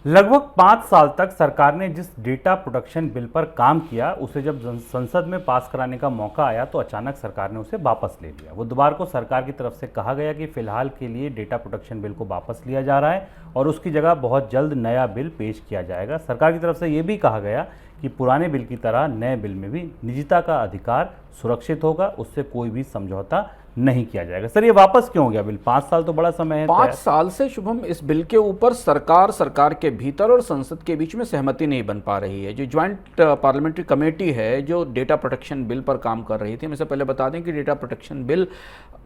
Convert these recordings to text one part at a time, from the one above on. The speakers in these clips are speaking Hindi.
लगभग 5 साल तक सरकार ने जिस डेटा प्रोटेक्शन बिल पर काम किया, उसे जब संसद में पास कराने का मौका आया तो अचानक सरकार ने उसे वापस ले लिया। बुधवार को सरकार की तरफ से कहा गया कि फिलहाल के लिए डेटा प्रोटेक्शन बिल को वापस लिया जा रहा है और उसकी जगह बहुत जल्द नया बिल पेश किया जाएगा। सरकार की तरफ से यह भी कहा गया कि पुराने बिल की तरह नए बिल में भी निजता का अधिकार सुरक्षित होगा, उससे कोई भी समझौता नहीं किया जाएगा। सर, ये वापस क्यों हो गया बिल? 5 साल तो बड़ा समय है। 5 साल से शुभम इस बिल के ऊपर सरकार के भीतर और संसद के बीच में सहमति नहीं बन पा रही है। जो ज्वाइंट पार्लियामेंट्री कमेटी है जो डेटा प्रोटेक्शन बिल पर काम कर रही थी, हम इससे पहले बता दें कि data protection bill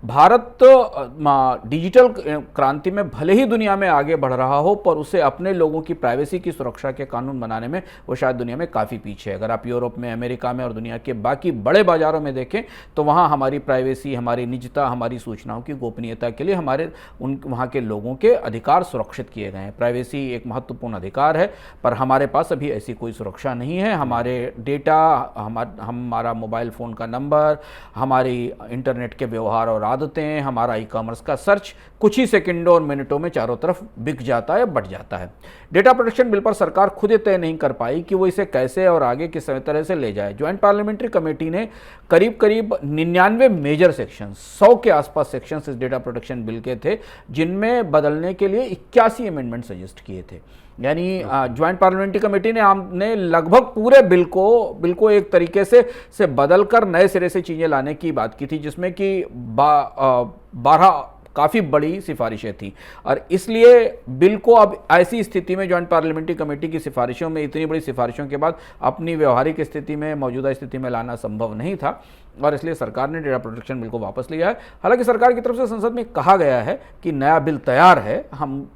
Bharat digital क्रांति में भले ही दुनिया में आगे बढ़ रहा हो, पर उसे अपने लोगों की प्राइवेसी की सुरक्षा के कानून बनाने में वो शायद दुनिया में काफ़ी पीछे है। अगर आप यूरोप में, अमेरिका में और दुनिया के बाकी बड़े बाजारों में देखें तो वहाँ हमारी प्राइवेसी, हमारी निजता, हमारी सूचनाओं की गोपनीयता के लिए हमारे वहाँ के लोगों के अधिकार सुरक्षित किए गए हैं। प्राइवेसी एक महत्वपूर्ण अधिकार है, पर हमारे पास अभी ऐसी कोई सुरक्षा नहीं है। हमारे डेटा, हमारा मोबाइल फ़ोन का नंबर, हमारी इंटरनेट के व्यवहार और आदतें, हमारा ई-कॉमर्स का सर्च कुछ ही सेकंडों और मिनटों में चारों तरफ बिक जाता है, बढ़ जाता है। डेटा प्रोटेक्शन बिल पर सरकार खुद ये तय नहीं कर पाई कि वो इसे कैसे और आगे किस तरह से ले जाए। ज्वाइंट पार्लियामेंट्री कमेटी ने करीब करीब 99 मेजर सेक्शन, 100 के आसपास सेक्शन इस डेटा प्रोटेक्शन बिल के थे, जिनमें बदलने के लिए 81 अमेंडमेंट सजेस्ट किए थे। यानी ज्वाइंट पार्लियामेंट्री कमेटी ने लगभग पूरे बिल को एक तरीके से बदलकर नए सिरे से चीज़ें लाने की बात की थी, जिसमें कि 12 काफ़ी बड़ी सिफारिशें थी। और इसलिए बिल को अब ऐसी स्थिति में ज्वाइंट पार्लियामेंट्री कमेटी की सिफारिशों में, इतनी बड़ी सिफारिशों के बाद अपनी व्यवहारिक स्थिति में, मौजूदा स्थिति में लाना संभव नहीं था, और इसलिए सरकार ने डेटा प्रोटेक्शन बिल को वापस लिया है। हालांकि सरकार की तरफ से संसद में कहा गया है कि नया बिल तैयार है, हम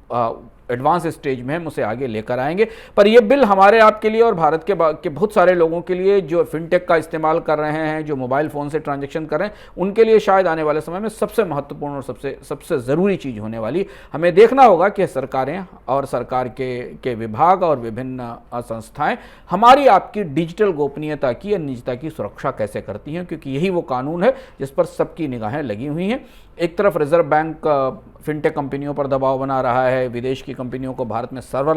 एडवांस स्टेज में हम उसे आगे लेकर आएंगे। पर यह बिल हमारे आपके लिए और भारत के बहुत सारे लोगों के लिए जो फिनटेक का इस्तेमाल कर रहे हैं, जो मोबाइल फ़ोन से ट्रांजैक्शन कर रहे हैं, उनके लिए शायद आने वाले समय में सबसे महत्वपूर्ण और सबसे ज़रूरी चीज़ होने वाली। हमें देखना होगा कि सरकारें और सरकार के विभाग और विभिन्न संस्थाएं हमारी आपकी डिजिटल गोपनीयता की या निजता की सुरक्षा कैसे करती हैं, क्योंकि यही वो कानून है जिस पर सबकी निगाहें लगी हुई हैं। एक तरफ रिजर्व बैंक फिनटेक कंपनियों पर दबाव बना रहा है, विदेश की कंपनियों को भारत में सर्वर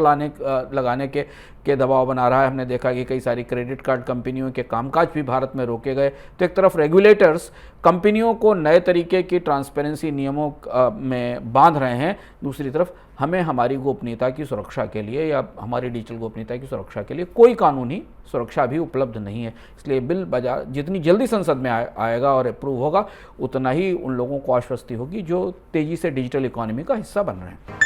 लगाने के दबाव बना रहा है। हमने देखा कि कई सारी क्रेडिट कार्ड कंपनियों के कामकाज भी भारत में रोके गए। तो एक तरफ रेगुलेटर्स कंपनियों को नए तरीके की ट्रांसपेरेंसी नियमों में बांध रहे हैं, दूसरी तरफ हमें हमारी गोपनीयता की सुरक्षा के लिए या हमारी डिजिटल गोपनीयता की सुरक्षा के लिए कोई कानूनी सुरक्षा भी उपलब्ध नहीं है। इसलिए बिल बाजार जितनी जल्दी संसद में आएगा और अप्रूव होगा, उतना ही उन लोगों को आश्वस्ति होगी जो तेज़ी से डिजिटल इकोनॉमी का हिस्सा बन रहे हैं।